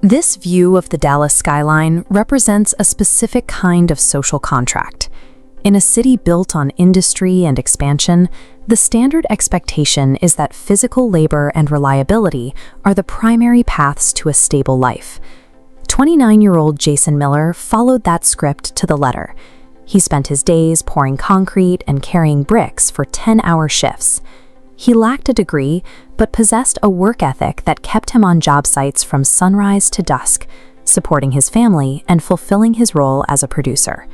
This view of the Dallas skyline represents a specific kind of social contract. In a city built on industry and expansion, the standard expectation is that physical labor and reliability are the primary paths to a stable life. 29-year-old Jason Miller followed that script to the letter. He spent his days pouring concrete and carrying bricks for 10-hour shifts. He lacked a degree, but possessed a work ethic that kept him on job sites from sunrise to dusk, supporting his family and fulfilling his role as a producer.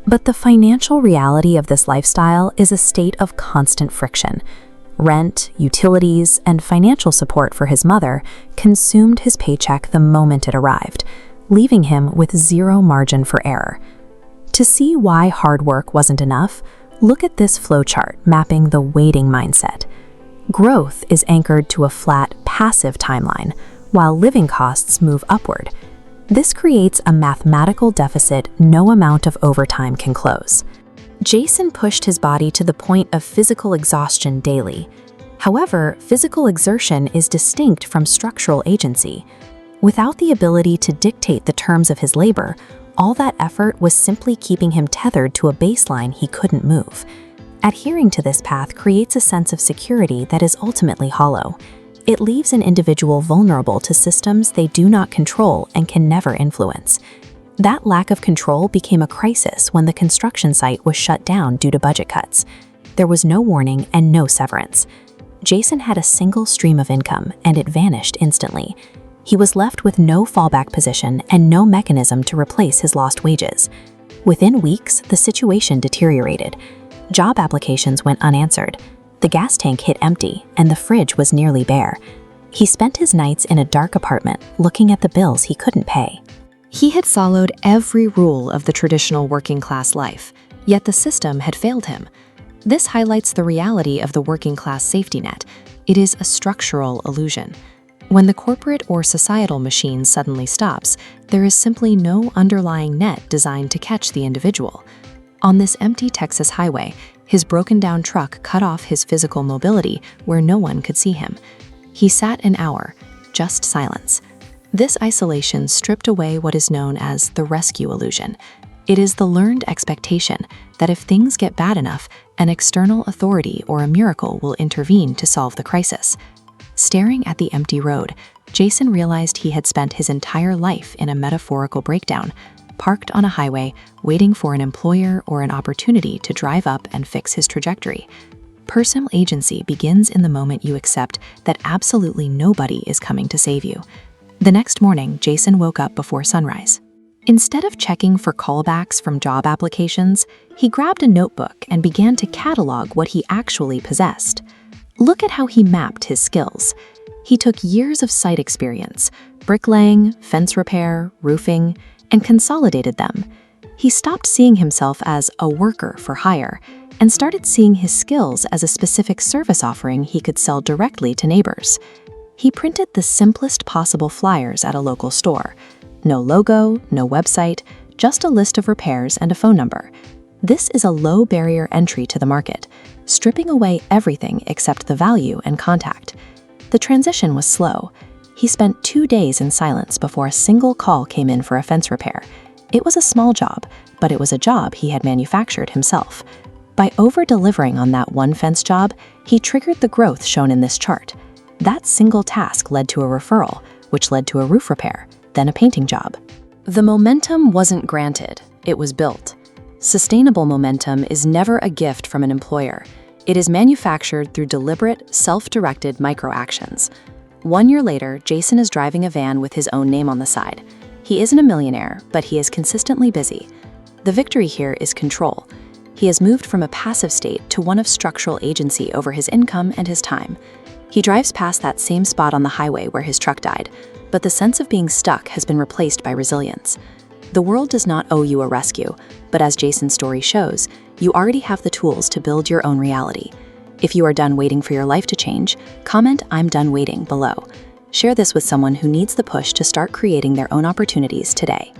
But the financial reality of this lifestyle is a state of constant friction. Rent, utilities, and financial support for his mother consumed his paycheck the moment it arrived, leaving him with zero margin for error. To see why hard work wasn't enough, look at this flowchart mapping the waiting mindset. Growth is anchored to a flat, passive timeline, while living costs move upward. This creates a mathematical deficit no amount of overtime can close. Jason pushed his body to the point of physical exhaustion daily. However, physical exertion is distinct from structural agency. Without the ability to dictate the terms of his labor, all that effort was simply keeping him tethered to a baseline he couldn't move. Adhering to this path creates a sense of security that is ultimately hollow. It leaves an individual vulnerable to systems they do not control and can never influence. That lack of control became a crisis when the construction site was shut down due to budget cuts. There was no warning and no severance. Jason had a single stream of income, and it vanished instantly. He was left with no fallback position and no mechanism to replace his lost wages. Within weeks, the situation deteriorated. Job applications went unanswered. The gas tank hit empty, and the fridge was nearly bare. He spent his nights in a dark apartment, looking at the bills he couldn't pay. He had followed every rule of the traditional working-class life, yet the system had failed him. This highlights the reality of the working-class safety net. It is a structural illusion. When the corporate or societal machine suddenly stops, there is simply no underlying net designed to catch the individual. On this empty Texas highway, his broken-down truck cut off his physical mobility where no one could see him. He sat an hour, just silence. This isolation stripped away what is known as the rescue illusion. It is the learned expectation that if things get bad enough, an external authority or a miracle will intervene to solve the crisis. Staring at the empty road, Jason realized he had spent his entire life in a metaphorical breakdown, parked on a highway, waiting for an employer or an opportunity to drive up and fix his trajectory. Personal agency begins in the moment you accept that absolutely nobody is coming to save you. The next morning, Jason woke up before sunrise. Instead of checking for callbacks from job applications, he grabbed a notebook and began to catalog what he actually possessed. Look at how he mapped his skills. He took years of site experience, bricklaying, fence repair, roofing, and consolidated them. He stopped seeing himself as a worker for hire and started seeing his skills as a specific service offering he could sell directly to neighbors. He printed the simplest possible flyers at a local store. No logo, no website, just a list of repairs and a phone number. This is a low barrier entry to the market, stripping away everything except the value and contact. The transition was slow. He spent 2 days in silence before a single call came in for a fence repair. It was a small job, but it was a job he had manufactured himself. By over-delivering on that one fence job, he triggered the growth shown in this chart. That single task led to a referral, which led to a roof repair, then a painting job. The momentum wasn't granted, it was built. Sustainable momentum is never a gift from an employer. It is manufactured through deliberate, self-directed micro-actions. 1 year later, Jason is driving a van with his own name on the side. He isn't a millionaire, but he is consistently busy. The victory here is control. He has moved from a passive state to one of structural agency over his income and his time. He drives past that same spot on the highway where his truck died, but the sense of being stuck has been replaced by resilience. The world does not owe you a rescue, but as Jason's story shows, you already have the tools to build your own reality. If you are done waiting for your life to change, comment "I'm done waiting" below. Share this with someone who needs the push to start creating their own opportunities today.